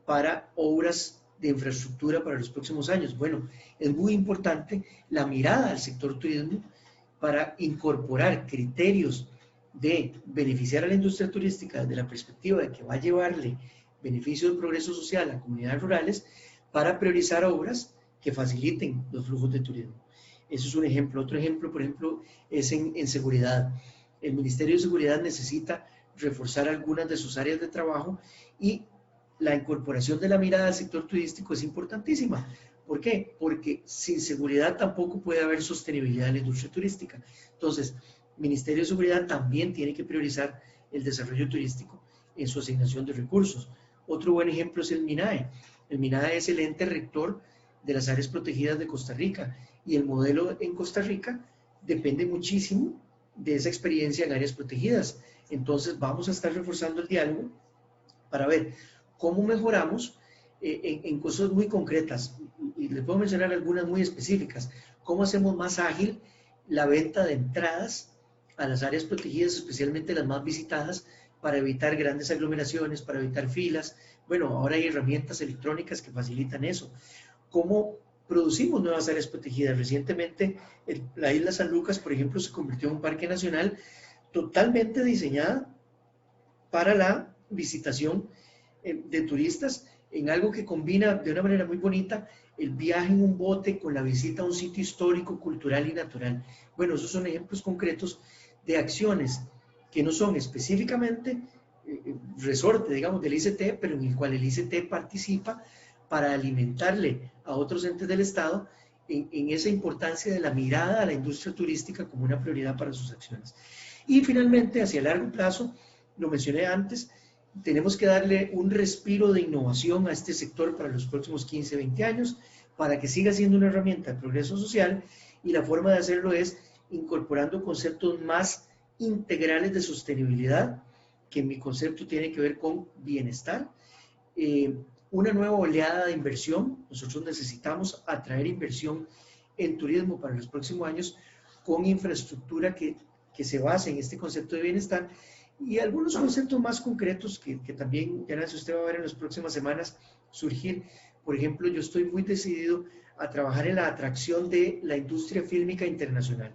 para obras de infraestructura para los próximos años. Bueno, es muy importante la mirada al sector turismo para incorporar criterios de beneficiar a la industria turística desde la perspectiva de que va a llevarle beneficio de progreso social a comunidades rurales para priorizar obras que faciliten los flujos de turismo. Eso es un ejemplo. Otro ejemplo, por ejemplo, es en seguridad. El Ministerio de Seguridad necesita reforzar algunas de sus áreas de trabajo y la incorporación de la mirada al sector turístico es importantísima. ¿Por qué? Porque sin seguridad tampoco puede haber sostenibilidad en la industria turística. Entonces, el Ministerio de Seguridad también tiene que priorizar el desarrollo turístico en su asignación de recursos. Otro buen ejemplo es el MINAE. El MINAE es el ente rector de las áreas protegidas de Costa Rica y el modelo en Costa Rica depende muchísimo de esa experiencia en áreas protegidas. Entonces vamos a estar reforzando el diálogo para ver cómo mejoramos en cosas muy concretas. Y les puedo mencionar algunas muy específicas. ¿Cómo hacemos más ágil la venta de entradas a las áreas protegidas, especialmente las más visitadas, para evitar grandes aglomeraciones, para evitar filas? Bueno, ahora hay herramientas electrónicas que facilitan eso. ¿Cómo producimos nuevas áreas protegidas? Recientemente, la isla San Lucas, por ejemplo, se convirtió en un parque nacional totalmente diseñada para la visitación de turistas, en algo que combina de una manera muy bonita el viaje en un bote con la visita a un sitio histórico, cultural y natural. Bueno, esos son ejemplos concretos de acciones que no son específicamente resorte, digamos, del ICT, pero en el cual el ICT participa para alimentarle a otros entes del Estado en esa importancia de la mirada a la industria turística como una prioridad para sus acciones. Y finalmente, hacia largo plazo, lo mencioné antes, tenemos que darle un respiro de innovación a este sector para los próximos 15, 20 años, para que siga siendo una herramienta de progreso social, y la forma de hacerlo es incorporando conceptos más integrales de sostenibilidad, que en mi concepto tiene que ver con bienestar, una nueva oleada de inversión. Nosotros necesitamos atraer inversión en turismo para los próximos años con infraestructura que se base en este concepto de bienestar, y algunos conceptos más concretos que también, ya usted va a ver en las próximas semanas surgir. Por ejemplo, yo estoy muy decidido a trabajar en la atracción de la industria fílmica internacional.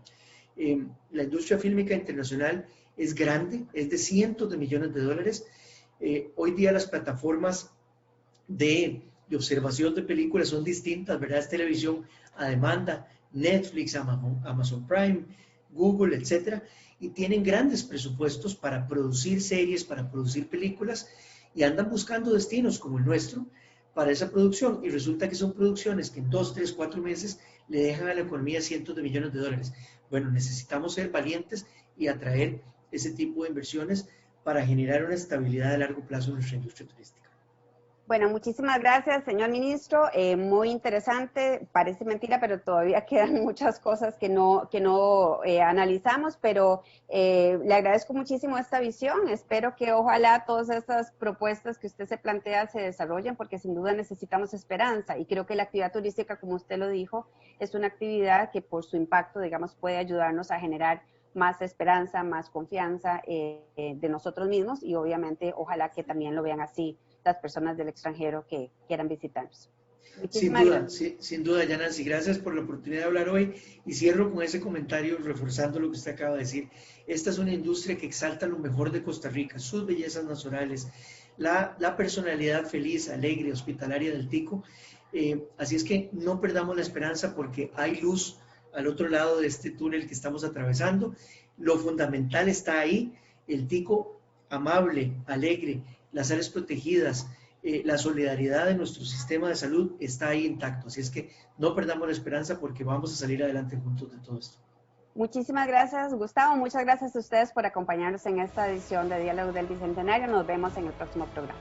La industria fílmica internacional es grande, es de cientos de millones de dólares. Hoy día las plataformas de observación de películas son distintas, ¿verdad? Es televisión a demanda, Netflix, Amazon Prime, Google, etcétera, y tienen grandes presupuestos para producir series, para producir películas, y andan buscando destinos como el nuestro para esa producción, y resulta que son producciones que en 2, 3, 4 meses le dejan a la economía cientos de millones de dólares. Bueno, necesitamos ser valientes y atraer ese tipo de inversiones para generar una estabilidad a largo plazo en nuestra industria turística. Bueno, muchísimas gracias, señor ministro. Muy interesante, parece mentira, pero todavía quedan muchas cosas que no analizamos, pero le agradezco muchísimo esta visión. Espero que ojalá todas estas propuestas que usted se plantea se desarrollen, porque sin duda necesitamos esperanza, y creo que la actividad turística, como usted lo dijo, es una actividad que por su impacto, digamos, puede ayudarnos a generar más esperanza, más confianza de nosotros mismos, y obviamente ojalá que también lo vean así las personas del extranjero que quieran visitarnos. Sin duda, Yanancy, gracias por la oportunidad de hablar hoy, y cierro con ese comentario reforzando lo que usted acaba de decir. Esta es una industria que exalta lo mejor de Costa Rica, sus bellezas naturales, la personalidad feliz, alegre, hospitalaria del tico, así es que no perdamos la esperanza, porque hay luz al otro lado de este túnel que estamos atravesando. Lo fundamental está ahí, el tico amable, alegre, las áreas protegidas, la solidaridad de nuestro sistema de salud está ahí intacto. Así es que no perdamos la esperanza, porque vamos a salir adelante juntos de todo esto. Muchísimas gracias, Gustavo. Muchas gracias a ustedes por acompañarnos en esta edición de Diálogo del Bicentenario. Nos vemos en el próximo programa.